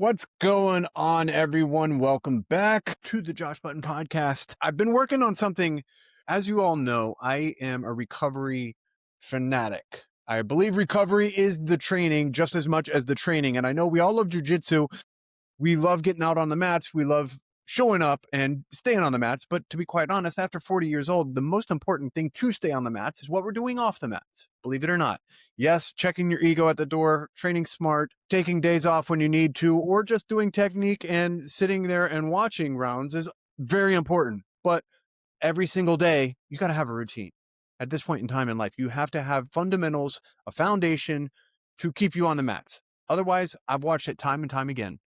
What's going on, everyone? Welcome back to the Josh Button Podcast. I've been working on something. As you all know, I am a recovery fanatic. I believe recovery is the training just as much as the training. And I know we all love jiu-jitsu. We love getting out on the mats. We love showing up and staying on the mats. But to be quite honest, after 40 years old, the most important thing to stay on the mats is what we're doing off the mats, believe it or not. Yes, checking your ego at the door, training smart, taking days off when you need to, or just doing technique and sitting there and watching rounds is very important. But every single day, you got to have a routine. At this point in time in life, you have to have fundamentals, a foundation to keep you on the mats. Otherwise, I've watched it time and time again.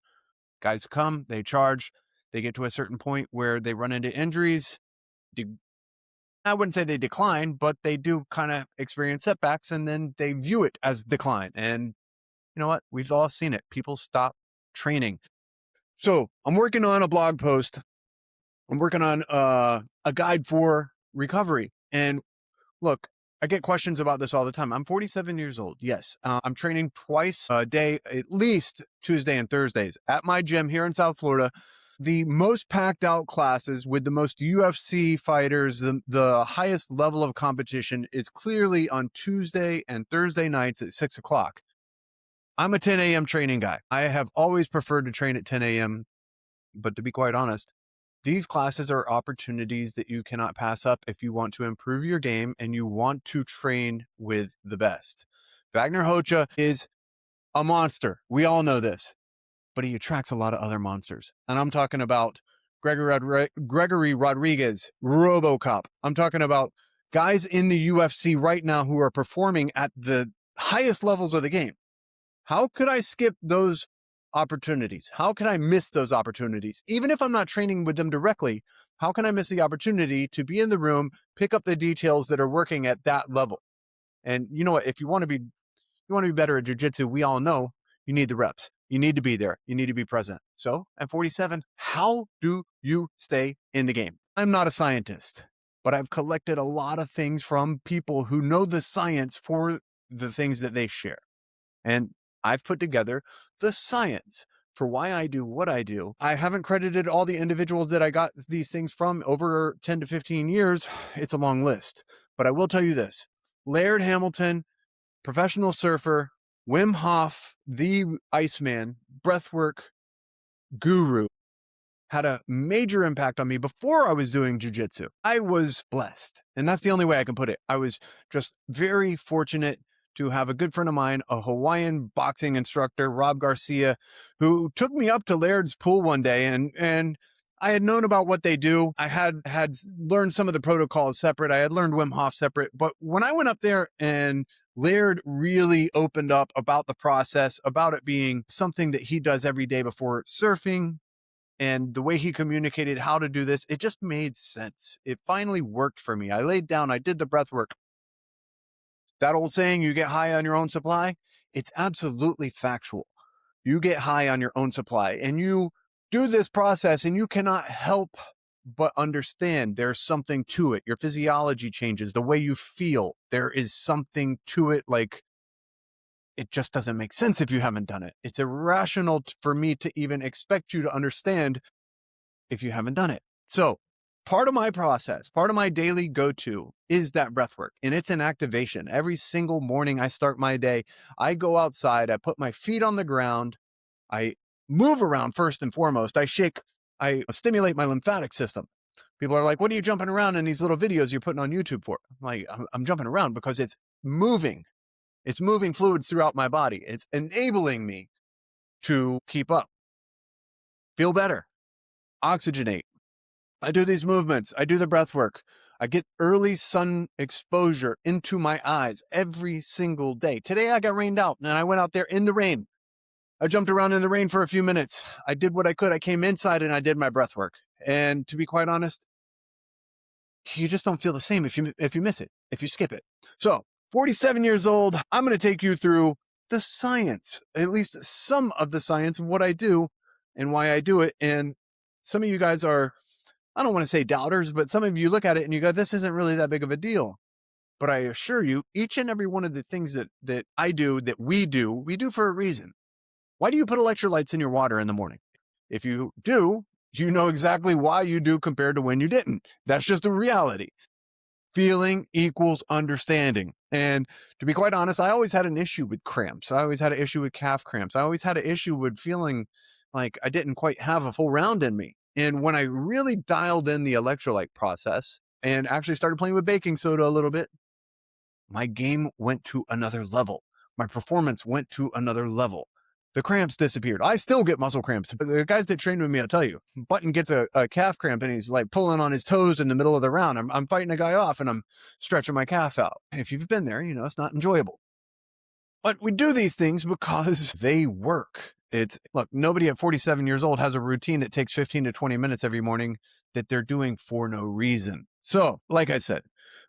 Guys come, they charge, they get to a certain point where they run into injuries. I wouldn't say they decline, but they do kind of experience setbacks, and then they view it as decline. And you know what? We've all seen it. People stop training. So I'm working on a blog post. I'm working on a guide for recovery. And look, I get questions about this all the time. I'm 47 years old. Yes, I'm training twice a day, at least Tuesday and Thursdays at my gym here in South Florida. The most packed out classes with the most UFC fighters, the highest level of competition is clearly on Tuesday and Thursday nights at 6 o'clock. I'm a 10 a.m. training guy. I have always preferred to train at 10 a.m. But to be quite honest, these classes are opportunities that you cannot pass up if you want to improve your game and you want to train with the best. Wagner Hocha is a monster. We all know this, but he attracts a lot of other monsters. And I'm talking about Gregory Rodriguez, RoboCop. I'm talking about guys in the UFC right now who are performing at the highest levels of the game. How could I skip those opportunities? How can I miss those opportunities? Even if I'm not training with them directly, how can I miss the opportunity to be in the room, pick up the details that are working at that level? And you know what? If you want to be better at jiu-jitsu, we all know you need the reps. You need to be there. You need to be present. So at 47, how do you stay in the game? I'm not a scientist, but I've collected a lot of things from people who know the science for the things that they share. And I've put together the science for why I do what I do. I haven't credited all the individuals that I got these things from over 10 to 15 years. It's a long list, but I will tell you this. Laird Hamilton, professional surfer, Wim Hof, the Iceman, breathwork guru, had a major impact on me before I was doing jiu-jitsu. I was blessed, and that's the only way I can put it. I was just very fortunate to have a good friend of mine, a Hawaiian boxing instructor, Rob Garcia, who took me up to Laird's pool one day, and I had known about what they do. I had learned some of the protocols separate. I had learned Wim Hof separate, but when I went up there and Laird really opened up about the process, about it being something that he does every day before surfing, and the way he communicated how to do this, it just made sense. It finally worked for me. I laid down, I did the breath work. That old saying, you get high on your own supply, it's absolutely factual. You get high on your own supply and you do this process and you cannot help but understand there's something to it. Your physiology changes, the way you feel. There is something to it. Like, it just doesn't make sense if you haven't done it. It's irrational for me to even expect you to understand if you haven't done it. So part of my process, part of my daily go-to is that breath work, and it's an activation. Every single morning I start my day, I go outside, I put my feet on the ground, I move around first and foremost. I stimulate my lymphatic system. People are like, what are you jumping around in these little videos you're putting on YouTube for? I'm like, I'm jumping around because it's moving. It's moving fluids throughout my body. It's enabling me to keep up, feel better, oxygenate. I do these movements. I do the breath work. I get early sun exposure into my eyes every single day. Today I got rained out and I went out there in the rain. I jumped around in the rain for a few minutes. I did what I could. I came inside and I did my breath work. And to be quite honest, you just don't feel the same if you miss it, if you skip it. So 47 years old, I'm going to take you through the science, at least some of the science of what I do and why I do it. And some of you guys are, I don't want to say doubters, but some of you look at it and you go, this isn't really that big of a deal. But I assure you, each and every one of the things that I do, that we do for a reason. Why do you put electrolytes in your water in the morning? If you do, you know exactly why you do compared to when you didn't. That's just a reality. Feeling equals understanding. And to be quite honest, I always had an issue with cramps. I always had an issue with calf cramps. I always had an issue with feeling like I didn't quite have a full round in me. And when I really dialed in the electrolyte process and actually started playing with baking soda a little bit, my game went to another level. My performance went to another level. The cramps disappeared. I still get muscle cramps, but the guys that train with me, I'll tell you, Button gets a calf cramp and he's like pulling on his toes in the middle of the round. I'm fighting a guy off and I'm stretching my calf out. If you've been there, you know, it's not enjoyable. But we do these things because they work. Look, nobody at 47 years old has a routine that takes 15 to 20 minutes every morning that they're doing for no reason. So, like I said,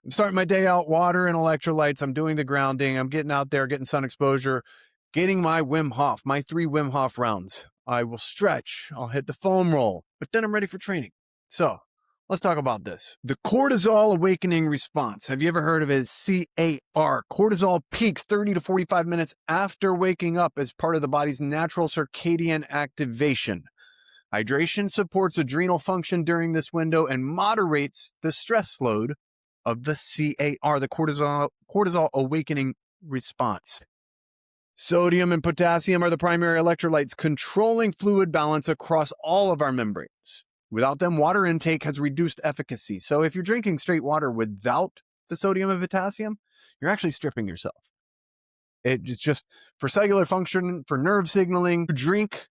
I'm starting my day out, water and electrolytes. I'm doing the grounding. I'm getting out there, getting sun exposure, getting my Wim Hof, my 3 Wim Hof rounds. I will stretch. I'll hit the foam roll, but then I'm ready for training. So let's talk about this. The cortisol awakening response. Have you ever heard of it? CAR. Cortisol peaks 30 to 45 minutes after waking up as part of the body's natural circadian activation. Hydration supports adrenal function during this window and moderates the stress load of the CAR, the cortisol awakening response. Sodium and potassium are the primary electrolytes controlling fluid balance across all of our membranes. Without them, water intake has reduced efficacy. So if you're drinking straight water without the sodium and potassium, you're actually stripping yourself. It's just for cellular function, for nerve signaling. Drink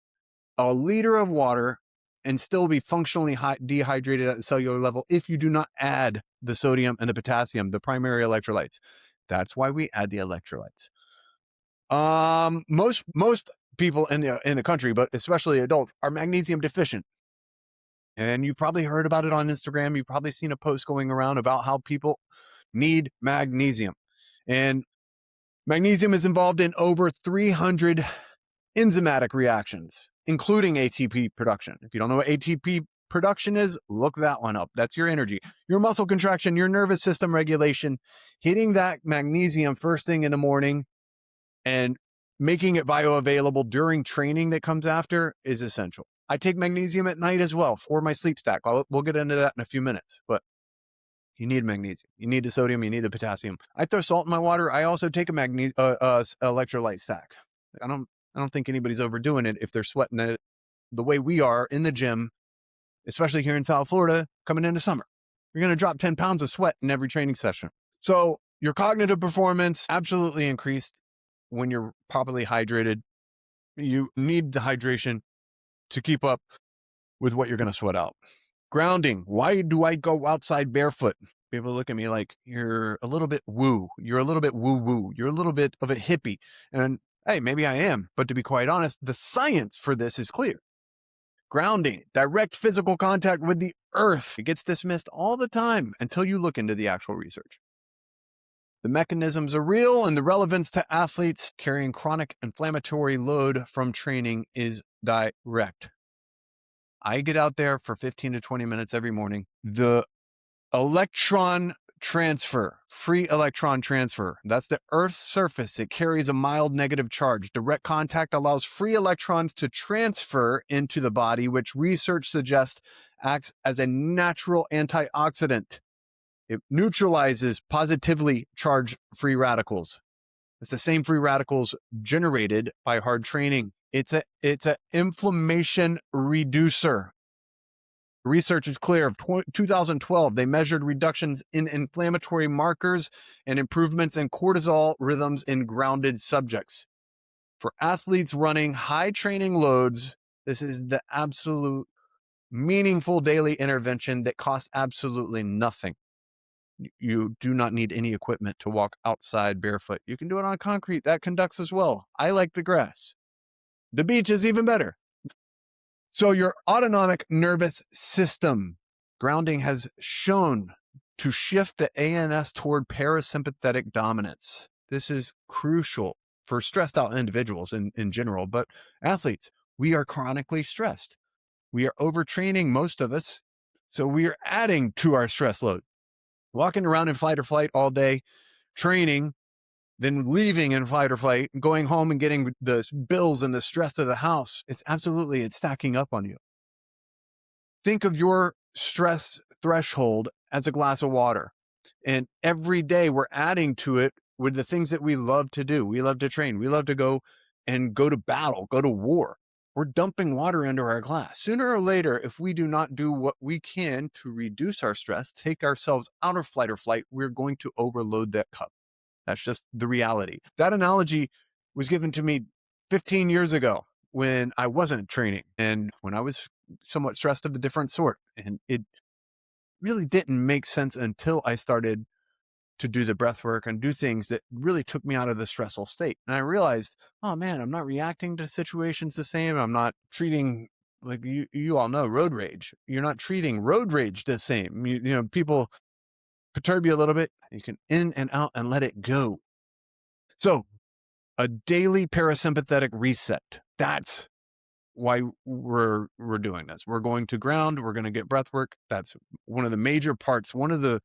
a liter of water and still be functionally dehydrated at the cellular level if you do not add the sodium and the potassium, the primary electrolytes. That's why we add the electrolytes. Most people in the country, but especially adults, are magnesium deficient. And you've probably heard about it on Instagram. You've probably seen a post going around about how people need magnesium. And magnesium is involved in over 300 enzymatic reactions, including ATP production. If you don't know what ATP production is, look that one up. That's your energy, your muscle contraction, your nervous system regulation. Hitting that magnesium first thing in the morning and making it bioavailable during training that comes after is essential. I take magnesium at night as well for my sleep stack. We'll get into that in a few minutes, but you need magnesium. You need the sodium. You need the potassium. I throw salt in my water. I also take a electrolyte stack. I don't think anybody's overdoing it if they're sweating it the way we are in the gym, especially here in South Florida coming into summer. You're going to drop 10 pounds of sweat in every training session. So your cognitive performance absolutely increased when you're properly hydrated. You need the hydration to keep up with what you're going to sweat out. Grounding. Why do I go outside barefoot? People look at me like, you're a little bit woo. You're a little bit woo-woo. You're a little bit of a hippie. And hey, maybe I am. But to be quite honest, the science for this is clear. Grounding, direct physical contact with the earth. It gets dismissed all the time until you look into the actual research. The mechanisms are real and the relevance to athletes carrying chronic inflammatory load from training is direct. I get out there for 15 to 20 minutes every morning. The electron transfer, free electron transfer, that's the Earth's surface. It carries a mild negative charge. Direct contact allows free electrons to transfer into the body, which research suggests acts as a natural antioxidant. It neutralizes positively charged free radicals. It's the same free radicals generated by hard training. It's an inflammation reducer. Research is clear. Of 2012, they measured reductions in inflammatory markers and improvements in cortisol rhythms in grounded subjects. For athletes running high training loads, this is the absolute meaningful daily intervention that costs absolutely nothing. You do not need any equipment to walk outside barefoot. You can do it on concrete. That conducts as well. I like the grass. The beach is even better. So your autonomic nervous system grounding has shown to shift the ANS toward parasympathetic dominance. This is crucial for stressed out individuals in general, but athletes, we are chronically stressed. We are overtraining, most of us. So we are adding to our stress load. Walking around in fight or flight all day, training, then leaving in fight or flight, going home and getting the bills and the stress of the house. It's stacking up on you. Think of your stress threshold as a glass of water. And every day we're adding to it with the things that we love to do. We love to train. We love to go to battle, go to war. We're dumping water into our glass. Sooner or later, if we do not do what we can to reduce our stress, take ourselves out of fight or flight, we're going to overload that cup. That's just the reality. That analogy was given to me 15 years ago when I wasn't training and when I was somewhat stressed of a different sort. And it really didn't make sense until I started to do the breath work and do things that really took me out of the stressful state. And I realized, oh man, I'm not reacting to situations the same. I'm not treating, like you all know, road rage. You're not treating road rage the same. People perturb you a little bit. You can in and out and let it go. So a daily parasympathetic reset. That's why we're doing this. We're going to ground. We're going to get breath work. That's one of the major parts, one of the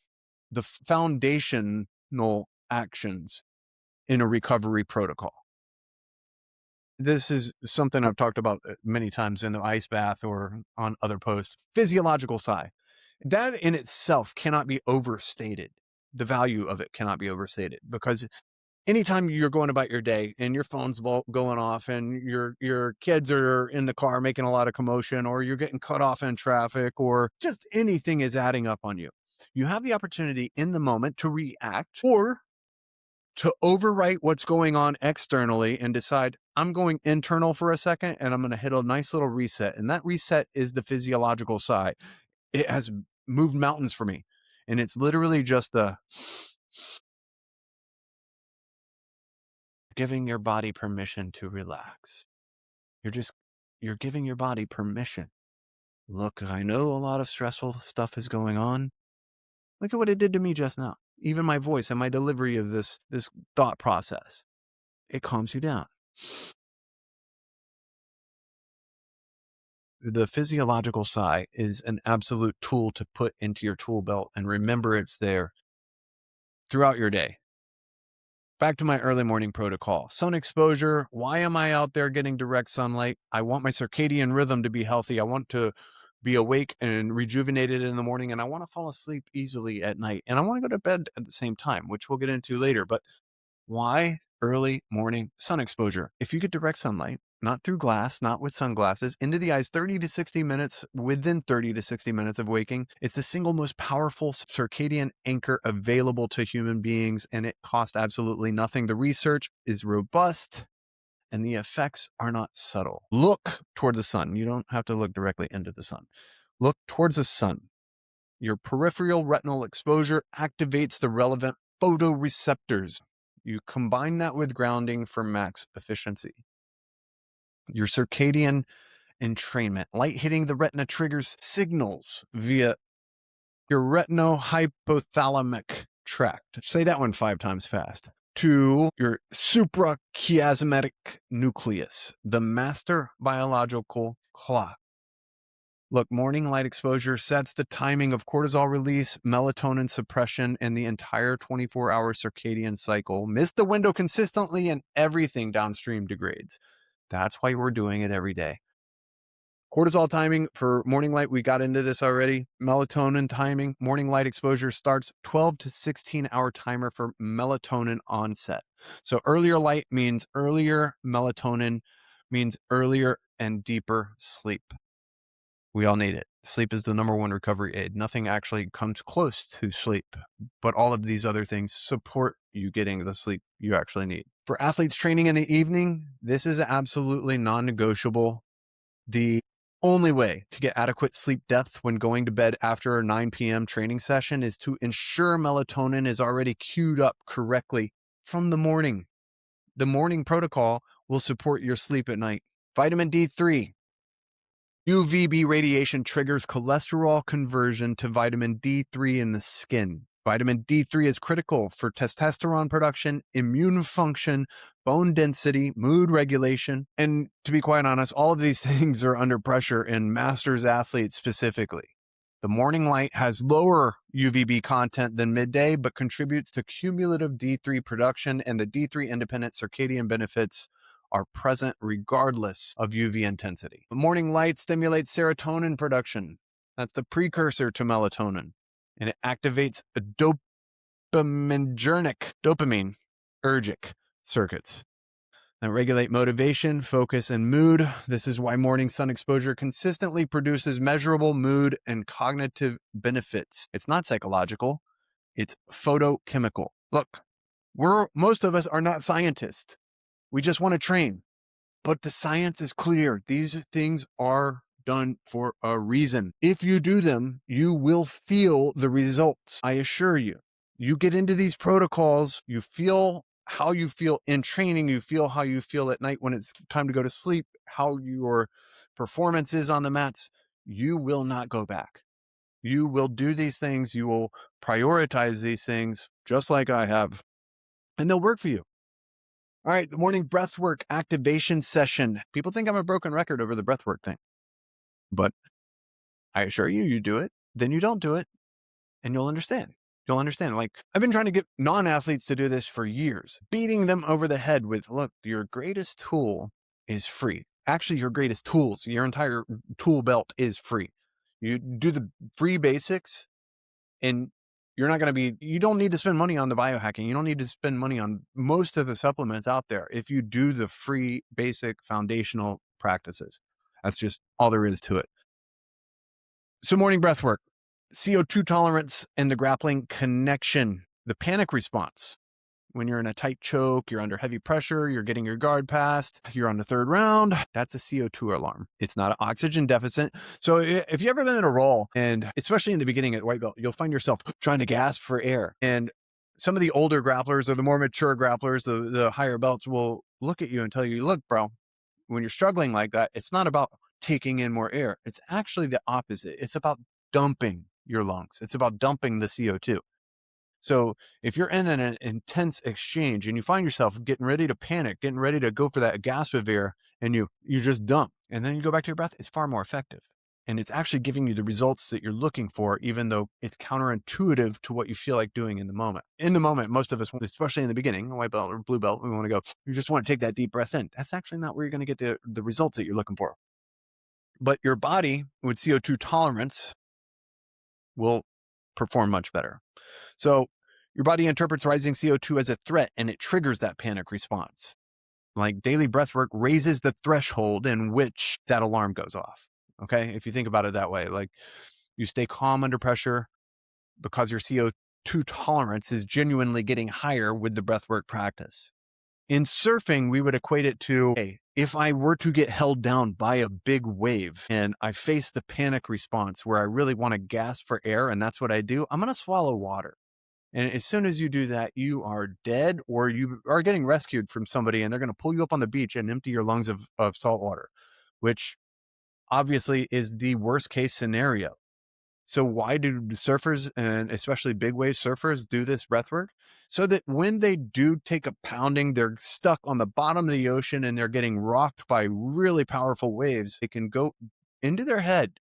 foundational actions in a recovery protocol. This is something I've talked about many times in the ice bath or on other posts. Physiological sigh. That in itself cannot be overstated. The value of it cannot be overstated, because anytime you're going about your day and your phone's going off and your kids are in the car making a lot of commotion, or you're getting cut off in traffic, or just anything is adding up on you, you have the opportunity in the moment to react or to overwrite what's going on externally and decide, I'm going internal for a second and I'm going to hit a nice little reset. And that reset is the physiological side. It has moved mountains for me. And it's literally just giving your body permission to relax. You're giving your body permission. Look, I know a lot of stressful stuff is going on. Look at what it did to me just now. Even my voice and my delivery of this thought process, it calms you down. The physiological sigh is an absolute tool to put into your tool belt and remember it's there throughout your day. Back to my early morning protocol. Sun exposure. Why am I out there getting direct sunlight? I want my circadian rhythm to be healthy. I want to be awake and rejuvenated in the morning, and I want to fall asleep easily at night. And I want to go to bed at the same time, which we'll get into later. But why early morning sun exposure? If you get direct sunlight, not through glass, not with sunglasses, into the eyes 30 to 60 minutes, within 30 to 60 minutes of waking, it's the single most powerful circadian anchor available to human beings, and it costs absolutely nothing. The research is robust and the effects are not subtle. Look toward the sun. You don't have to look directly into the sun. Look towards the sun. Your peripheral retinal exposure activates the relevant photoreceptors. You combine that with grounding for max efficiency. Your circadian entrainment. Light hitting the retina triggers signals via your retinohypothalamic tract. Say that one 5 times fast. To your suprachiasmatic nucleus, the master biological clock. Look, morning light exposure sets the timing of cortisol release, melatonin suppression, and the entire 24-hour circadian cycle. Miss the window consistently and everything downstream degrades. That's why we're doing it every day. Cortisol timing for morning light, we got into this already. Melatonin timing, morning light exposure starts 12 to 16-hour timer for melatonin onset. So earlier light means earlier, melatonin means earlier and deeper sleep. We all need it. Sleep is the number one recovery aid. Nothing actually comes close to sleep, but all of these other things support you getting the sleep you actually need. For athletes training in the evening, this is absolutely non-negotiable. The only way to get adequate sleep depth when going to bed after a 9 p.m. training session is to ensure melatonin is already queued up correctly from the morning. The morning protocol will support your sleep at night. Vitamin D3. UVB radiation triggers cholesterol conversion to vitamin D3 in the skin. Vitamin D3 is critical for testosterone production, immune function, bone density, mood regulation. And to be quite honest, all of these things are under pressure in masters athletes specifically. The morning light has lower UVB content than midday, but contributes to cumulative D3 production, and the D3 independent circadian benefits are present regardless of UV intensity. The morning light stimulates serotonin production. That's the precursor to melatonin, and it activates a dopaminergic circuits that regulate motivation, focus, and mood. This is why morning sun exposure consistently produces measurable mood and cognitive benefits. It's not psychological, it's photochemical. Look, most of us are not scientists. We just want to train. But the science is clear. These things are done for a reason. If you do them, you will feel the results. I assure you. You get into these protocols, you feel how you feel in training, you feel how you feel at night when it's time to go to sleep, how your performance is on the mats. You will not go back. You will do these things. You will prioritize these things just like I have, and they'll work for you. All right, the morning breathwork activation session. People think I'm a broken record over the breathwork thing, but I assure you, you do it, then you don't do it, and you'll understand. You'll understand. Like, I've been trying to get non-athletes to do this for years, beating them over the head with, look, your greatest tool is free. Actually, your greatest tools, your entire tool belt is free. You do the free basics, and you don't need to spend money on the biohacking. You don't need to spend money on most of the supplements out there if you do the free, basic, foundational practices. That's just all there is to it. So morning breath work, CO2 tolerance and the grappling connection, the panic response. When you're in a tight choke, you're under heavy pressure, you're getting your guard passed, you're on the third round, that's a CO2 alarm. It's not an oxygen deficit. So if you've ever been in a roll, and especially in the beginning at white belt, you'll find yourself trying to gasp for air. And some of the older grapplers or the more mature grapplers, the higher belts will look at you and tell you, look, bro, when you're struggling like that, it's not about taking in more air. It's actually the opposite. It's about dumping your lungs. It's about dumping the CO2. So if you're in an intense exchange and you find yourself getting ready to panic, getting ready to go for that gasp of air, and you just dump, and then you go back to your breath, it's far more effective. And it's actually giving you the results that you're looking for, even though it's counterintuitive to what you feel like doing in the moment. In the moment, most of us, especially in the beginning, white belt or blue belt, we want to go, you just want to take that deep breath in. That's actually not where you're going to get the results that you're looking for. But your body with CO2 tolerance will perform much better. So your body interprets rising CO2 as a threat, and it triggers that panic response. Like, daily breath work raises the threshold in which that alarm goes off. Okay. If you think about it that way, like, you stay calm under pressure because your CO2 tolerance is genuinely getting higher with the breath work practice. In surfing, we would equate it to, hey, if I were to get held down by a big wave and I face the panic response where I really want to gasp for air, and that's what I do, I'm going to swallow water. And as soon as you do that, you are dead, or you are getting rescued from somebody, and they're going to pull you up on the beach and empty your lungs of salt water, which obviously is the worst case scenario. So why do surfers, and especially big wave surfers, do this breath work? So that when they do take a pounding, they're stuck on the bottom of the ocean and they're getting rocked by really powerful waves. They can go into their head,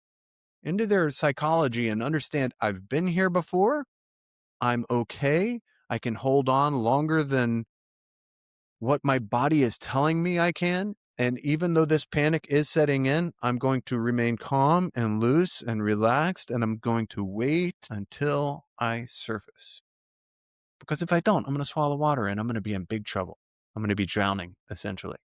into their psychology, and understand, I've been here before. I'm okay. I can hold on longer than what my body is telling me I can. And even though this panic is setting in, I'm going to remain calm and loose and relaxed, and I'm going to wait until I surface. Because if I don't, I'm going to swallow water and I'm going to be in big trouble. I'm going to be drowning, essentially.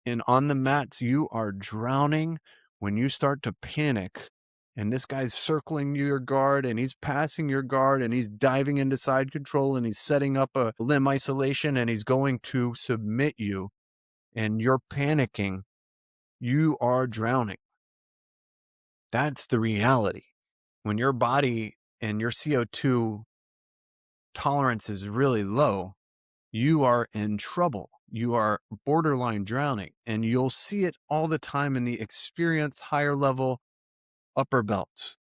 And on the mats, you are drowning when you start to panic. And this guy's circling your guard, and he's passing your guard, and he's diving into side control, and he's setting up a limb isolation, and he's going to submit you, and you're panicking. You are drowning. That's the reality. When your body and your CO2 tolerance is really low, you are in trouble. You are borderline drowning, and you'll see it all the time in the experienced higher level upper belts.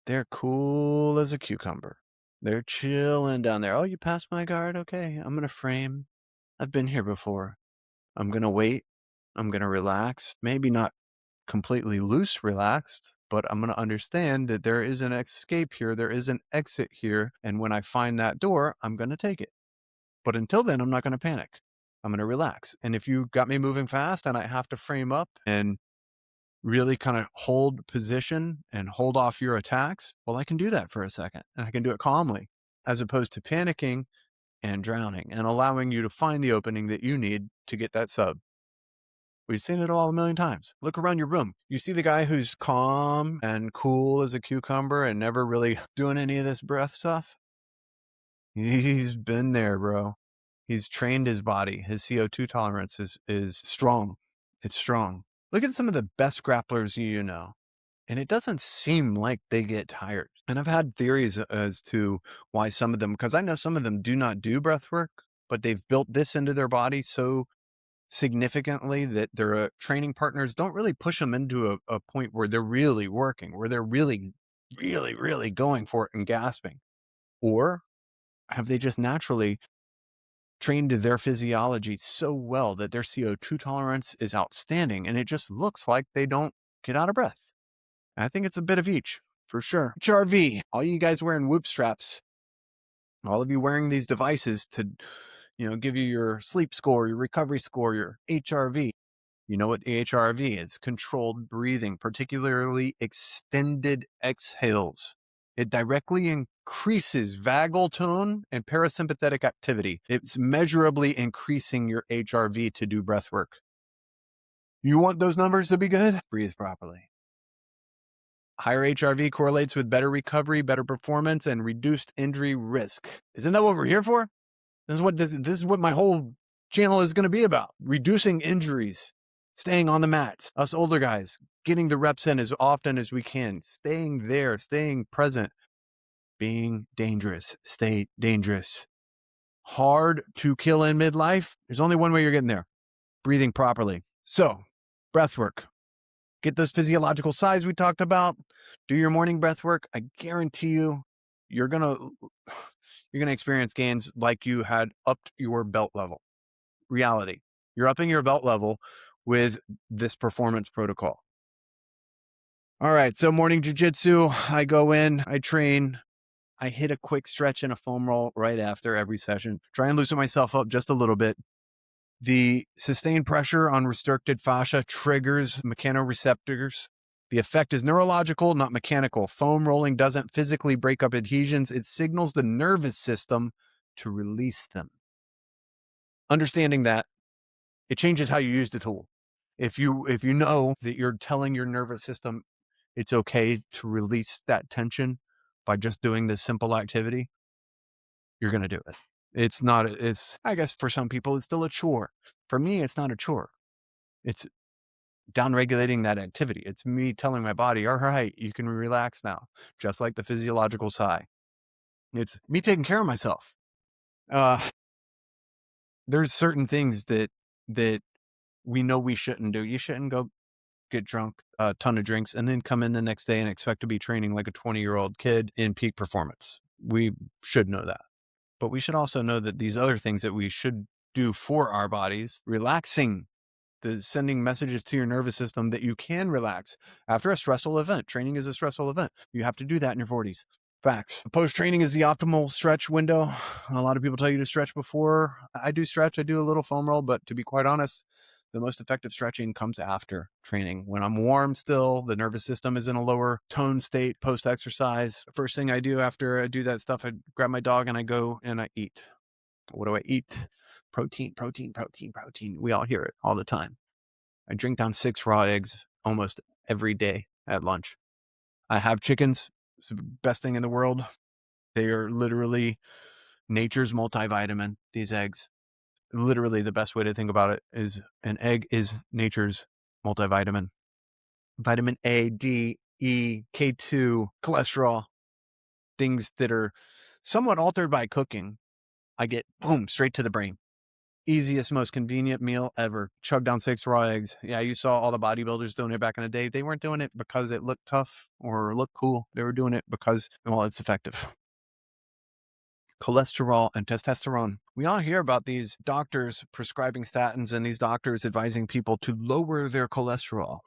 They're cool as a cucumber. They're chilling down there. Oh, you passed my guard? Okay, I'm going to frame. I've been here before. I'm going to wait. I'm going to relax. Maybe not completely loose, relaxed, but I'm going to understand that there is an escape here. There is an exit here. And when I find that door, I'm going to take it. But until then, I'm not going to panic. I'm going to relax. And if you got me moving fast and I have to frame up and really kind of hold position and hold off your attacks, well, I can do that for a second and I can do it calmly as opposed to panicking and drowning and allowing you to find the opening that you need to get that sub. We've seen it all a million times. Look around your room. You see the guy who's calm and cool as a cucumber and never really doing any of this breath stuff? He's been there, bro. He's trained his body. His CO2 tolerance is strong. It's strong. Look at some of the best grapplers you know, and it doesn't seem like they get tired. And I've had theories as to why some of them, because I know some of them do not do breath work, but they've built this into their body so significantly that their training partners don't really push them into a point where they're really working, where they're really, really, really going for it and gasping. Or have they just naturally trained their physiology so well that their CO2 tolerance is outstanding and it just looks like they don't get out of breath? I think it's a bit of each, for sure. HRV, all you guys wearing whoop straps, all of you wearing these devices to, give you your sleep score, your recovery score, your HRV. You know what the HRV is? Controlled breathing, particularly extended exhales. It directly increases vagal tone and parasympathetic activity. It's measurably increasing your HRV to do breath work. You want those numbers to be good? Breathe properly. Higher HRV correlates with better recovery, better performance, and reduced injury risk. Isn't that what we're here for? This is what my whole channel is going to be about. Reducing injuries, staying on the mats, us older guys, getting the reps in as often as we can, staying there, staying present, being dangerous, stay dangerous. Hard to kill in midlife. There's only one way you're getting there. Breathing properly. So, breath work. Get those physiological size we talked about. Do your morning breath work. I guarantee you, you're going to experience gains like you had upped your belt level. Reality. You're upping your belt level with this performance protocol. All right. So morning jiu-jitsu, I go in, I train, I hit a quick stretch and a foam roll right after every session. Try and loosen myself up just a little bit. The sustained pressure on restricted fascia triggers mechanoreceptors. The effect is neurological, not mechanical. Foam rolling doesn't physically break up adhesions. It signals the nervous system to release them. Understanding that, it changes how you use the tool. If you know that you're telling your nervous system it's okay to release that tension by just doing this simple activity, you're going to do it. I guess for some people, it's still a chore. For me, it's not a chore. It's downregulating that activity. It's me telling my body, all right, you can relax now, just like the physiological sigh. It's me taking care of myself. There's certain things that we know we shouldn't do. You shouldn't go get drunk, a ton of drinks, and then come in the next day and expect to be training like a 20-year-old kid in peak performance. We should know that. But we should also know that these other things that we should do for our bodies, relaxing, sending messages to your nervous system that you can relax after a stressful event. Training is a stressful event. You have to do that in your 40s. Facts. Post-training is the optimal stretch window. A lot of people tell you to stretch before. I do stretch. I do a little foam roll, but to be quite honest, the most effective stretching comes after training. When I'm warm still, the nervous system is in a lower tone state post-exercise. First thing I do after I do that stuff, I grab my dog and I go and I eat. What do I eat? Protein, protein, protein, protein. We all hear it all the time. I drink down 6 raw eggs almost every day at lunch. I have chickens. It's the best thing in the world. They are literally nature's multivitamin, these eggs. Literally the best way to think about it is an egg is nature's multivitamin. Vitamin A, D, E, K2, cholesterol, things that are somewhat altered by cooking. I get, boom, straight to the brain. Easiest, most convenient meal ever. Chug down 6 raw eggs. Yeah, you saw all the bodybuilders doing it back in the day. They weren't doing it because it looked tough or looked cool. They were doing it because, well, it's effective. Cholesterol and testosterone. We all hear about these doctors prescribing statins and these doctors advising people to lower their cholesterol.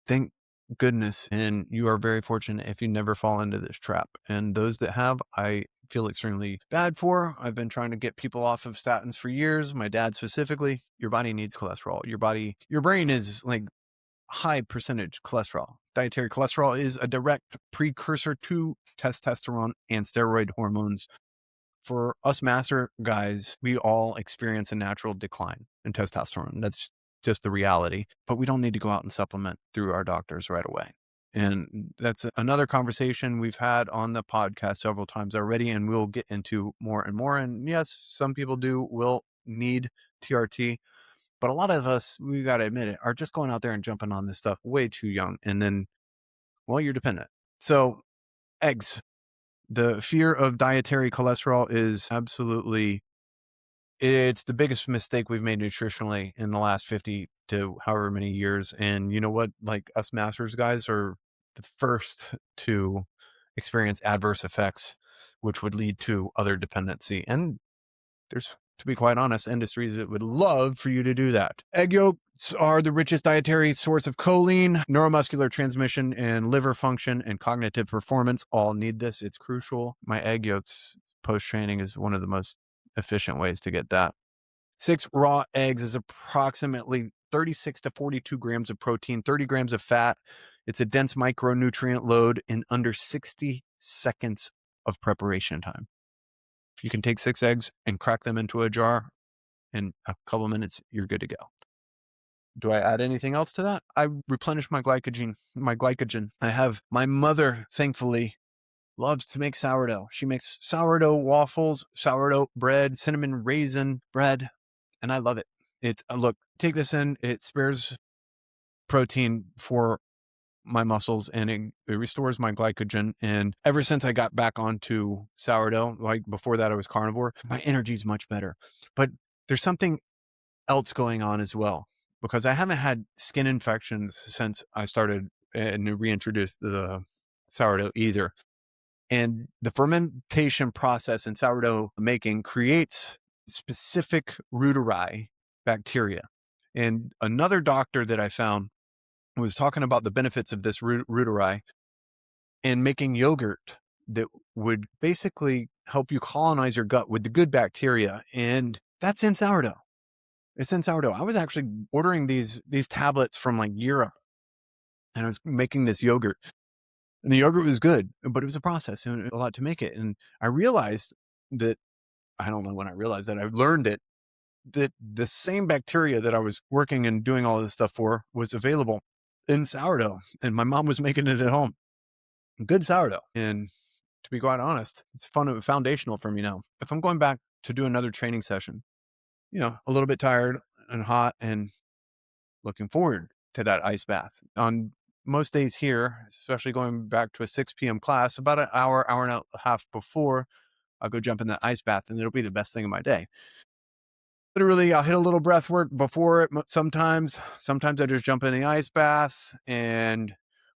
thank goodness, and you are very fortunate if you never fall into this trap. And those that have, I feel extremely bad for. I've been trying to get people off of statins for years, my dad specifically. Your body needs cholesterol. Your brain is like high percentage cholesterol. Dietary cholesterol is a direct precursor to testosterone and steroid hormones. For us master guys, we all experience a natural decline in testosterone. That's just the reality, but we don't need to go out and supplement through our doctors right away. And that's another conversation we've had on the podcast several times already, and we'll get into more and more. And yes, some people will need TRT, but a lot of us, we got to admit it, are just going out there and jumping on this stuff way too young. And then, well, you're dependent. So eggs, the fear of dietary cholesterol is absolutely, it's the biggest mistake we've made nutritionally in the last 50 to however many years. And you know what? Like, us masters guys are the first to experience adverse effects, which would lead to other dependency. And there's, to be quite honest, industries that would love for you to do that. Egg yolks are the richest dietary source of choline. Neuromuscular transmission and liver function and cognitive performance all need this. It's crucial. My egg yolks post-training is one of the most efficient ways to get that. 6 raw eggs is approximately 36 to 42 grams of protein, 30 grams of fat. It's a dense micronutrient load in under 60 seconds of preparation time. If you can take 6 eggs and crack them into a jar in a couple of minutes, you're good to go. Do I add anything else to that? I replenish my glycogen. I have my mother, thankfully, loves to make sourdough. She makes sourdough waffles, sourdough bread, cinnamon raisin bread, and I love it. It's look, take this in. It spares protein for my muscles, and it restores my glycogen. And ever since I got back onto sourdough, like before that I was carnivore, my energy is much better. But there's something else going on as well, because I haven't had skin infections since I started and reintroduced the sourdough either. And the fermentation process in sourdough making creates specific reuteri bacteria. And another doctor that I found was talking about the benefits of this reuteri and making yogurt that would basically help you colonize your gut with the good bacteria. And that's in sourdough. It's in sourdough. I was actually ordering these tablets from like Europe, and I was making this yogurt, and the yogurt was good, but it was a process and a lot to make it. And I realized that, I don't know when I realized that, I learned it, that the same bacteria that I was working and doing all this stuff for was available in sourdough, and my mom was making it at home. Good sourdough. And to be quite honest, it's foundational for me now. If I'm going back to do another training session, a little bit tired and hot and looking forward to that ice bath. On most days here, especially going back to a 6 p.m. class, about an hour and a half before, I'll go jump in that ice bath, and it'll be the best thing of my day. Literally, I'll hit a little breath work before it. Sometimes I just jump in the ice bath and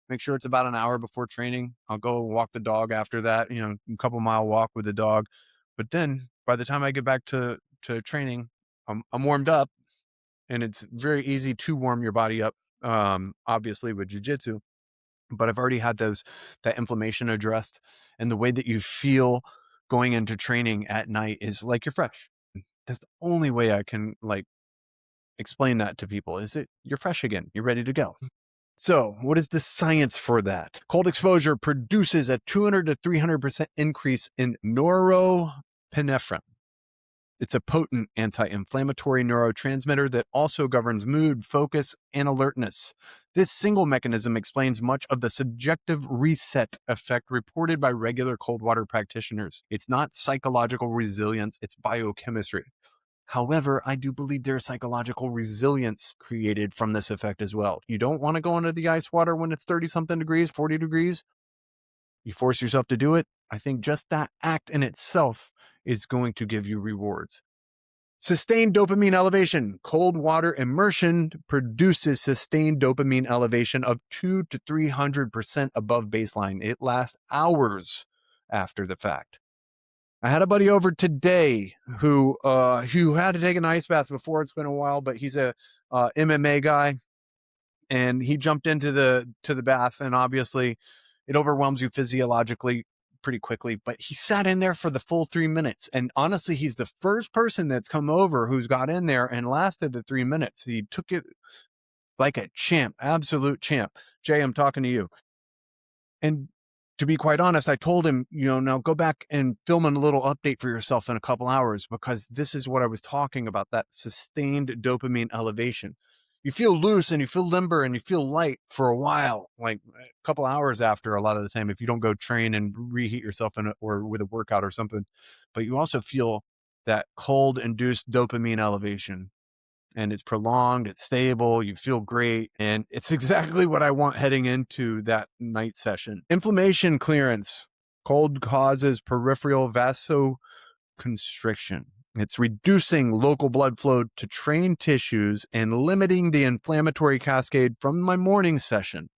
make sure it's about an hour before training. I'll go walk the dog after that, a couple mile walk with the dog. But then by the time I get back to training, I'm warmed up, and it's very easy to warm your body up, obviously with jiu-jitsu, but I've already had that inflammation addressed, and the way that you feel going into training at night is like you're fresh. That's the only way I can explain that to people, is that you're fresh again. You're ready to go. So what is the science for that? Cold exposure produces a 200 to 300% increase in norepinephrine. It's a potent anti-inflammatory neurotransmitter that also governs mood, focus, and alertness. This single mechanism explains much of the subjective reset effect reported by regular cold water practitioners. It's not psychological resilience, it's biochemistry. However, I do believe there's psychological resilience created from this effect as well. You don't want to go into the ice water when it's 30-something degrees, 40 degrees. You force yourself to do it. I think just that act in itself is going to give you rewards. Sustained dopamine elevation. Cold water immersion produces sustained dopamine elevation of 200 to 300% above baseline. It lasts hours after the fact. I had a buddy over today who had to take an ice bath before. It's been a while, but he's a MMA guy. and he jumped into the bath, and obviously it overwhelms you physiologically pretty quickly, but he sat in there for the full 3 minutes. And honestly, he's the first person that's come over who's got in there and lasted the 3 minutes. He took it like a champ, absolute champ. Jay, I'm talking to you. And to be quite honest, I told him, now go back and film a little update for yourself in a couple hours, because this is what I was talking about, that sustained dopamine elevation. You feel loose and you feel limber and you feel light for a while, like a couple hours after, a lot of the time, if you don't go train and reheat yourself or with a workout or something. But you also feel that cold induced dopamine elevation, and it's prolonged, it's stable, you feel great. And it's exactly what I want heading into that night session. Inflammation clearance. Cold causes peripheral vasoconstriction. It's reducing local blood flow to trained tissues and limiting the inflammatory cascade from my morning session.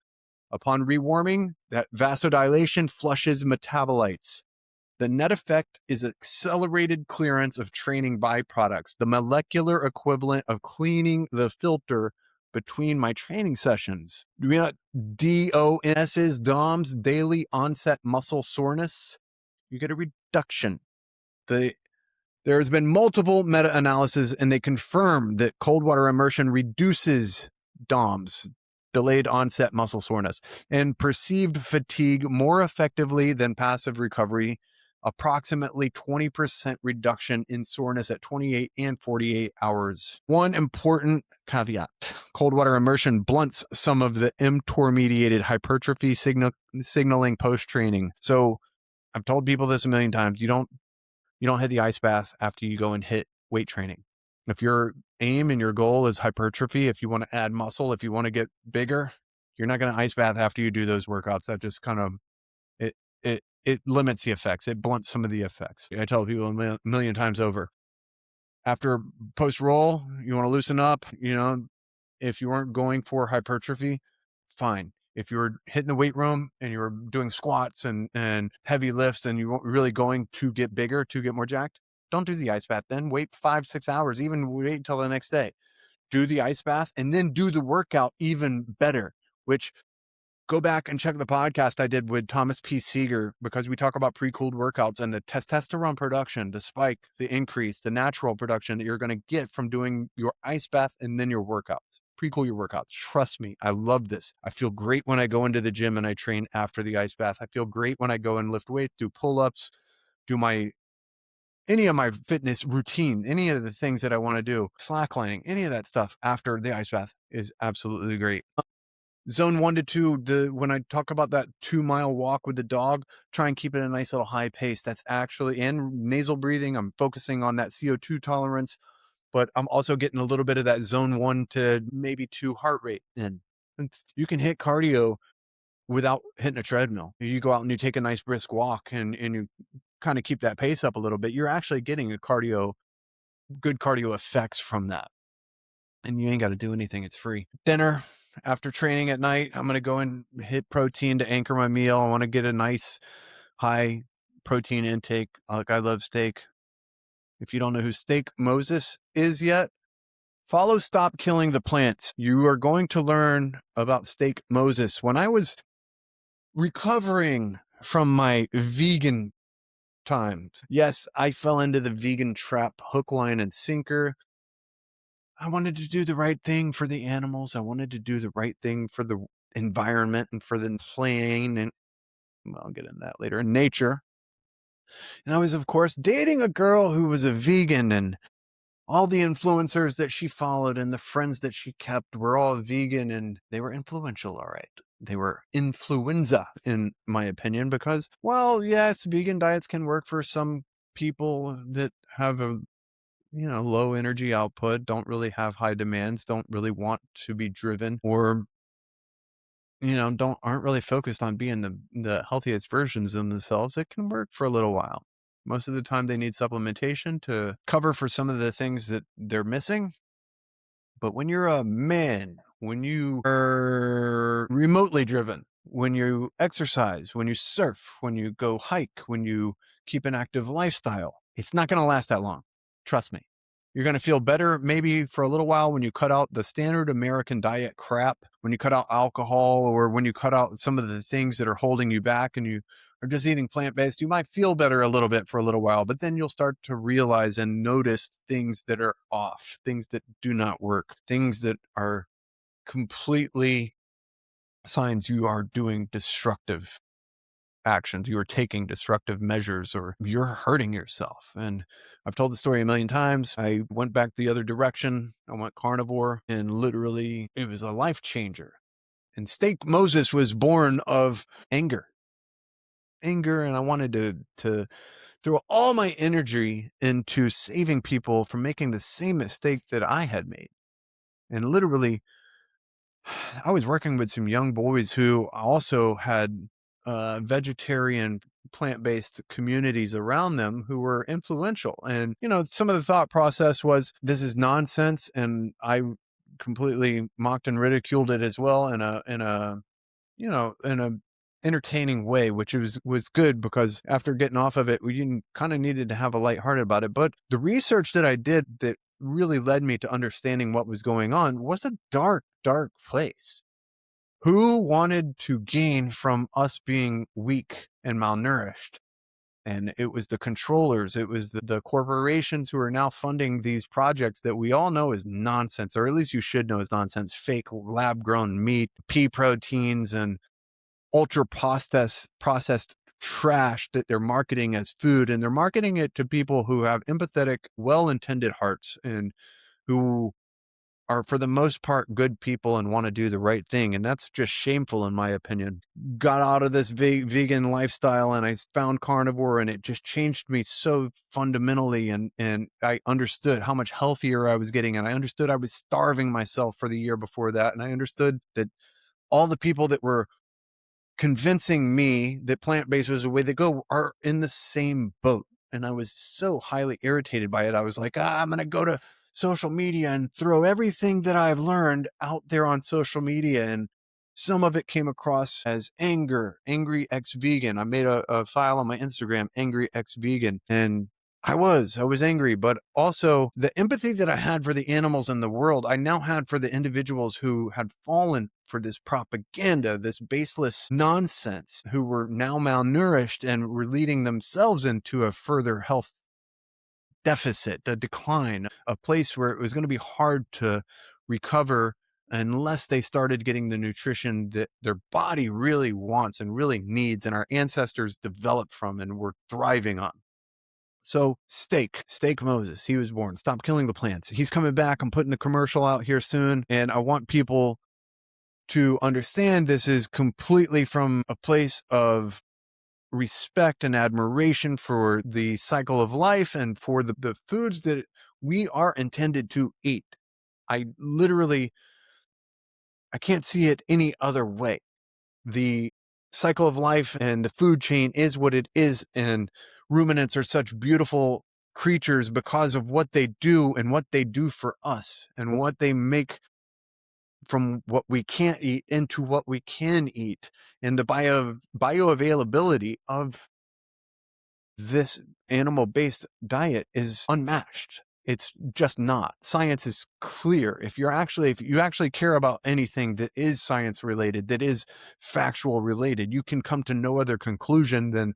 Upon rewarming, that vasodilation flushes metabolites. The net effect is accelerated clearance of training byproducts, the molecular equivalent of cleaning the filter between my training sessions. Do you know what DONS is? DOMS, daily onset muscle soreness. You get a reduction. There has been multiple meta-analyses, and they confirm that cold water immersion reduces DOMS, delayed onset muscle soreness, and perceived fatigue more effectively than passive recovery. Approximately 20% reduction in soreness at 28 and 48 hours. One important caveat: cold water immersion blunts some of the mTOR-mediated hypertrophy signaling post-training. So I've told people this a million times. You don't hit the ice bath after you go and hit weight training. If your aim and your goal is hypertrophy, if you want to add muscle, if you want to get bigger, you're not going to ice bath after you do those workouts. That just kind of, it limits the effects. It blunts some of the effects. I tell people a million times over. After post roll, you want to loosen up. If you aren't going for hypertrophy, fine. If you're hitting the weight room and you're doing squats and heavy lifts and you're really going to get bigger, to get more jacked, don't do the ice bath then. Wait 5-6 hours, even wait until the next day. Do the ice bath and then do the workout even better, which go back and check the podcast I did with Thomas P. Seeger, because we talk about pre-cooled workouts and the testosterone production, the spike, the increase, the natural production that you're going to get from doing your ice bath and then your workouts. Pre-cool your workouts. Trust me, I love this. I feel great when I go into the gym and I train after the ice bath. I feel great when I go and lift weights, do pull-ups, do any of my fitness routine, any of the things that I want to do, slacklining, any of that stuff after the ice bath is absolutely great. Zone 1 to 2, when I talk about that 2-mile walk with the dog, try and keep it a nice little high pace. That's actually, and nasal breathing, I'm focusing on that CO2 tolerance, but I'm also getting a little bit of that zone 1 to maybe 2 heart rate in. You can hit cardio without hitting a treadmill. You go out and you take a nice brisk walk and you kind of keep that pace up a little bit. You're actually getting good cardio effects from that. And you ain't got to do anything. It's free. Dinner. After training at night, I'm going to go and hit protein to anchor my meal. I want to get a nice high protein intake. Like, I love steak. If you don't know who Steak Moses is yet, follow Stop Killing the Plants. You are going to learn about Steak Moses. When I was recovering from my vegan times, yes, I fell into the vegan trap, hook, line, and sinker. I wanted to do the right thing for the animals. I wanted to do the right thing for the environment and for the plane. And I'll get into that later. In nature. And I was, of course, dating a girl who was a vegan, and all the influencers that she followed and the friends that she kept were all vegan, and they were influential. All right. They were influenza, in my opinion, because, well, yes, vegan diets can work for some people that have a low energy output, don't really have high demands, don't really want to be driven, or, aren't really focused on being the healthiest versions of themselves. It can work for a little while. Most of the time they need supplementation to cover for some of the things that they're missing. But when you're a man, when you are remotely driven, when you exercise, when you surf, when you go hike, when you keep an active lifestyle, it's not going to last that long. Trust me. You're going to feel better maybe for a little while when you cut out the standard American diet crap, when you cut out alcohol, or when you cut out some of the things that are holding you back and you are just eating plant-based. You might feel better a little bit for a little while, but then you'll start to realize and notice things that are off, things that do not work, things that are completely signs you are doing destructive actions, you are taking destructive measures, or you're hurting yourself. And I've told the story a million times. I went back the other direction. I went carnivore, and literally it was a life changer. And Steak Moses was born of anger. And I wanted to throw all my energy into saving people from making the same mistake that I had made. And literally, I was working with some young boys who also had vegetarian, plant-based communities around them who were influential. And, some of the thought process was, this is nonsense. And I completely mocked and ridiculed it as well in a entertaining way, which was good, because after getting off of it, we kind of needed to have a lighthearted about it. But the research that I did that really led me to understanding what was going on was a dark, dark place. Who wanted to gain from us being weak and malnourished? And it was the controllers. It was the corporations who are now funding these projects that we all know is nonsense, or at least you should know is nonsense. Fake lab grown meat, pea proteins, and ultra processed trash that they're marketing as food. And they're marketing it to people who have empathetic, well-intended hearts, and who are for the most part good people and want to do the right thing. And that's just shameful, in my opinion. Got out of this vegan lifestyle and I found carnivore, and it just changed me so fundamentally. And I understood how much healthier I was getting. And I understood I was starving myself for the year before that. And I understood that all the people that were convincing me that plant-based was the way to go are in the same boat. And I was so highly irritated by it. I was like, I'm going to go to social media and throw everything that I've learned out there on social media. And some of it came across as angry ex-vegan. I made a file on my Instagram, angry ex-vegan. And I was angry, but also the empathy that I had for the animals in the world, I now had for the individuals who had fallen for this propaganda, this baseless nonsense, who were now malnourished and were leading themselves into a further health deficit, a decline, a place where it was going to be hard to recover unless they started getting the nutrition that their body really wants and really needs, and our ancestors developed from and were thriving on. So Steak Moses, he was born. Stop killing the plants. He's coming back. I'm putting the commercial out here soon. And I want people to understand this is completely from a place of respect and admiration for the cycle of life and for the foods that we are intended to eat. I can't see it any other way. The cycle of life and the food chain is what it is. And ruminants are such beautiful creatures because of what they do and what they do for us and what they make from what we can't eat into what we can eat. And the bioavailability of this animal-based diet is unmatched. It's just not. Science is clear. If you actually care about anything that is science related, that is factual related, you can come to no other conclusion than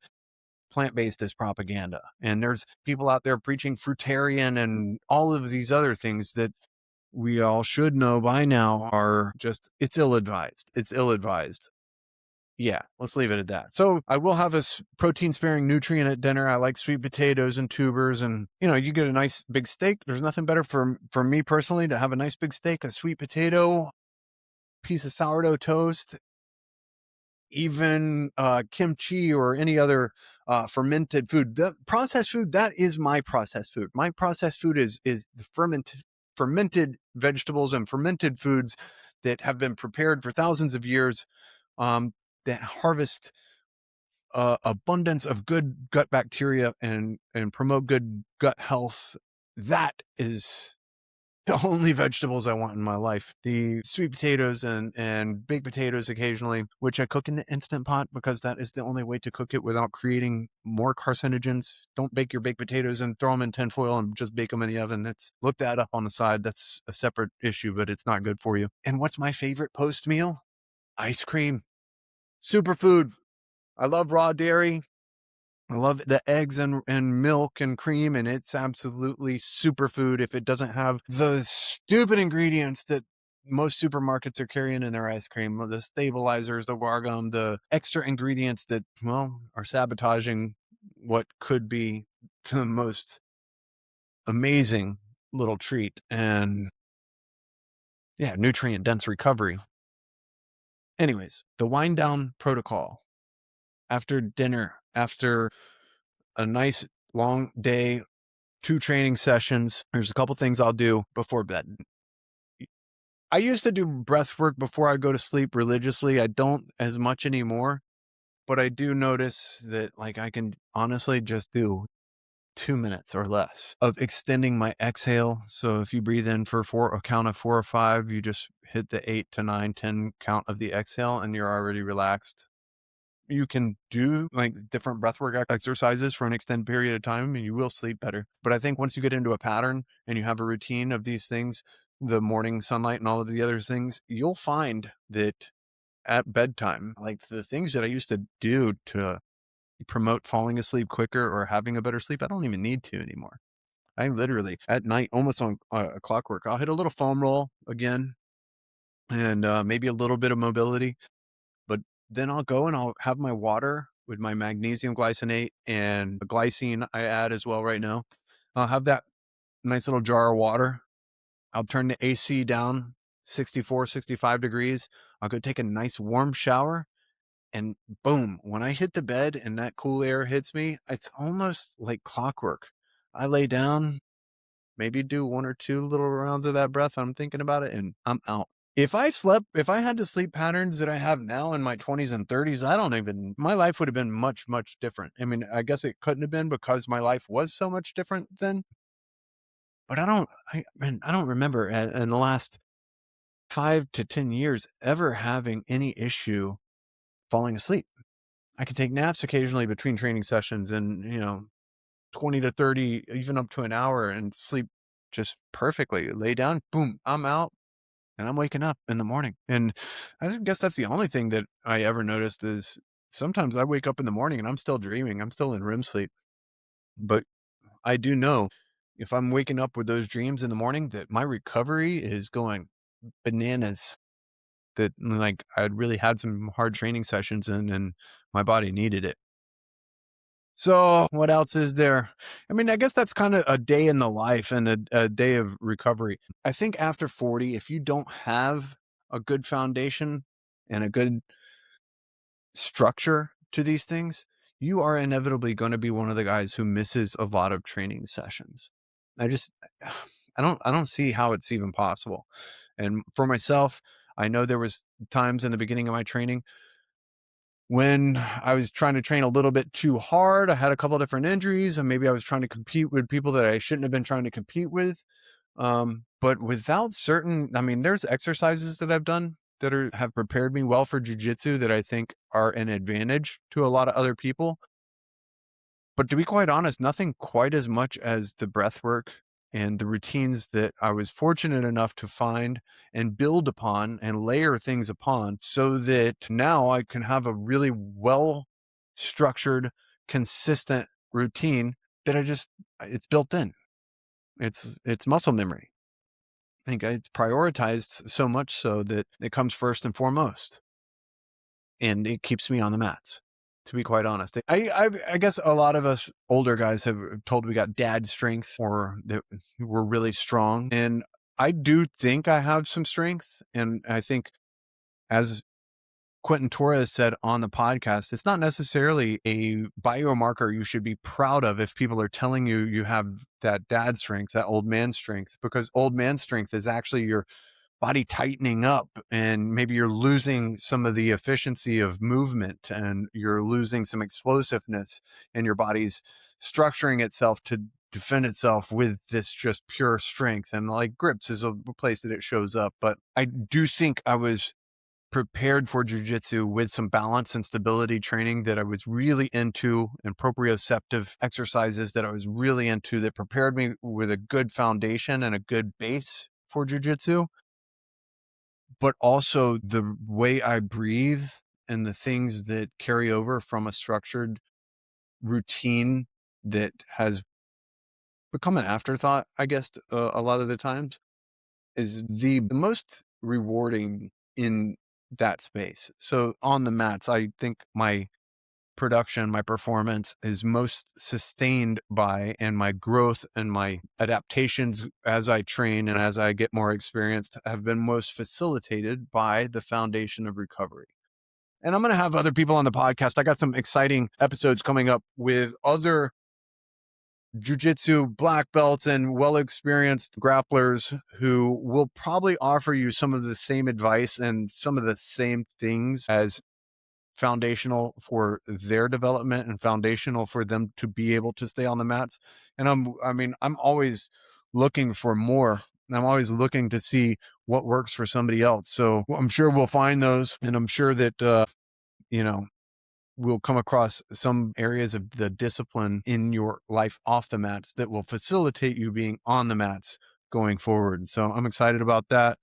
plant-based is propaganda. And there's people out there preaching fruitarian and all of these other things that we all should know by now are just, it's ill-advised. It's ill-advised. Yeah, let's leave it at that. So I will have a protein sparing nutrient at dinner. I like sweet potatoes and tubers, and you get a nice big steak. There's nothing better for me personally to have a nice big steak, a sweet potato, piece of sourdough toast, even kimchi or any other fermented food. The processed food, that is my processed food. My processed food is the fermented vegetables and fermented foods that have been prepared for thousands of years, that harvest abundance of good gut bacteria and promote good gut health. That is the only vegetables I want in my life. The sweet potatoes and baked potatoes occasionally, which I cook in the Instant Pot because that is the only way to cook it without creating more carcinogens. Don't bake your baked potatoes and throw them in tinfoil and just bake them in the oven. Look that up on the side. That's a separate issue, but it's not good for you. And what's my favorite post meal? Ice cream. Superfood. I love raw dairy. I love the eggs and milk and cream, and it's absolutely superfood if it doesn't have the stupid ingredients that most supermarkets are carrying in their ice cream, the stabilizers, the wargum, the extra ingredients that, well, are sabotaging what could be the most amazing little treat and, yeah, nutrient dense recovery. Anyways, the wind down protocol after dinner, after a nice long day, 2 training sessions. There's a couple things I'll do before bed. I used to do breath work before I go to sleep religiously. I don't as much anymore, but I do notice that like I can honestly just do 2 minutes or less of extending my exhale. So if you breathe in for a count of 4 or 5, you just hit the 8 to 9, 10 count of the exhale and you're already relaxed. You can do like different breathwork exercises for an extended period of time and you will sleep better. But I think once you get into a pattern and you have a routine of these things, the morning sunlight and all of the other things, you'll find that at bedtime, like the things that I used to do to promote falling asleep quicker or having a better sleep, I don't even need to anymore. I literally at night, almost on clockwork, I'll hit a little foam roll again and maybe a little bit of mobility. But then I'll go and I'll have my water with my magnesium glycinate and the glycine I add as well right now. I'll have that nice little jar of water. I'll turn the AC down 64, 65 degrees. I'll go take a nice warm shower and boom, when I hit the bed and that cool air hits me, it's almost like clockwork. I lay down, maybe do 1 or 2 little rounds of that breath. I'm thinking about it and I'm out. If I had the sleep patterns that I have now in my 20s and 30s, my life would have been much, much different. I mean, I guess it couldn't have been because my life was so much different then, but I don't remember in the last 5 to 10 years ever having any issue falling asleep. I could take naps occasionally between training sessions and, 20 to 30, even up to an hour and sleep just perfectly. Lay down, boom, I'm out. And I'm waking up in the morning. And I guess that's the only thing that I ever noticed is sometimes I wake up in the morning and I'm still dreaming. I'm still in REM sleep. But I do know if I'm waking up with those dreams in the morning that my recovery is going bananas. That like I'd really had some hard training sessions and my body needed it. So what else is there? I mean, I guess that's kind of a day in the life and a day of recovery. I think after 40, if you don't have a good foundation and a good structure to these things, you are inevitably going to be one of the guys who misses a lot of training sessions. I just, I don't see how it's even possible. And for myself, I know there was times in the beginning of my training when I was trying to train a little bit too hard. I had a couple of different injuries and maybe I was trying to compete with people that I shouldn't have been trying to compete with. But without I mean, there's exercises that I've done that have prepared me well for jiu-jitsu that I think are an advantage to a lot of other people. But to be quite honest, nothing quite as much as the breath work and the routines that I was fortunate enough to find and build upon and layer things upon so that now I can have a really well structured, consistent routine that it's built in. It's muscle memory. I think it's prioritized so much so that it comes first and foremost, and it keeps me on the mats. To be quite honest, I guess a lot of us older guys have told we got dad strength or that we're really strong, and I do think I have some strength, and I think as Quentin Torres said on the podcast, it's not necessarily a biomarker you should be proud of if people are telling you you have that dad strength, that old man strength, because old man strength is actually your body tightening up and maybe you're losing some of the efficiency of movement and you're losing some explosiveness and your body's structuring itself to defend itself with this just pure strength, and like grips is a place that it shows up. But I do think I was prepared for jiu-jitsu with some balance and stability training that I was really into, and proprioceptive exercises that I was really into, that prepared me with a good foundation and a good base for jiu-jitsu. But also the way I breathe and the things that carry over from a structured routine that has become an afterthought, I guess, a lot of the times, is the most rewarding in that space. So on the mats, I think my production, my performance is most sustained by, and my growth and my adaptations as I train and as I get more experienced have been most facilitated by the foundation of recovery. And I'm going to have other people on the podcast. I got some exciting episodes coming up with other jiu-jitsu black belts and well-experienced grapplers who will probably offer you some of the same advice and some of the same things as foundational for their development and foundational for them to be able to stay on the mats. And I'm always looking for more. I'm always looking to see what works for somebody else. So I'm sure we'll find those, and I'm sure that, we'll come across some areas of the discipline in your life off the mats that will facilitate you being on the mats going forward. So I'm excited about that.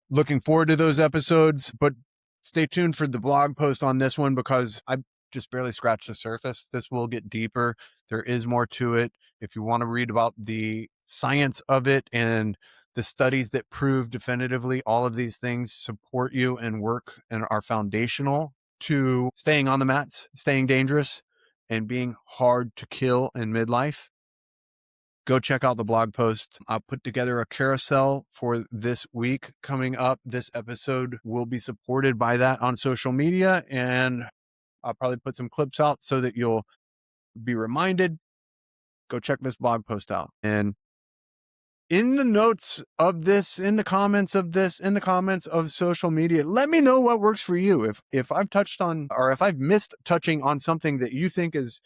Looking forward to those episodes, but stay tuned for the blog post on this one, because I just barely scratched the surface. This will get deeper. There is more to it. If you want to read about the science of it and the studies that prove definitively all of these things support you and work and are foundational to staying on the mats, staying dangerous, and being hard to kill in midlife, go check out the blog post. I'll put together a carousel for this week coming up. This episode will be supported by that on social media, and I'll probably put some clips out so that you'll be reminded. Go check this blog post out. And in the notes of this, in the comments of this, in the comments of social media, let me know what works for you. If I've touched on, or if I've missed touching on something that you think is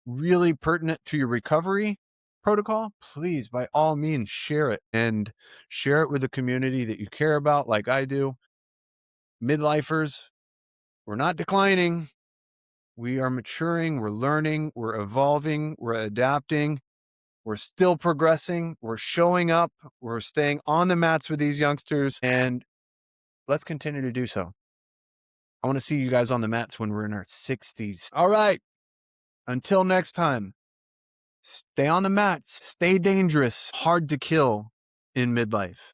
really pertinent to your recovery protocol, please, by all means, share it, and share it with the community that you care about, like I do. Midlifers, we're not declining. We are maturing, we're learning, we're evolving, we're adapting, we're still progressing, we're showing up, we're staying on the mats with these youngsters, and let's continue to do so. I want to see you guys on the mats when we're in our 60s. All right. Until next time. Stay on the mats, stay dangerous, hard to kill in midlife.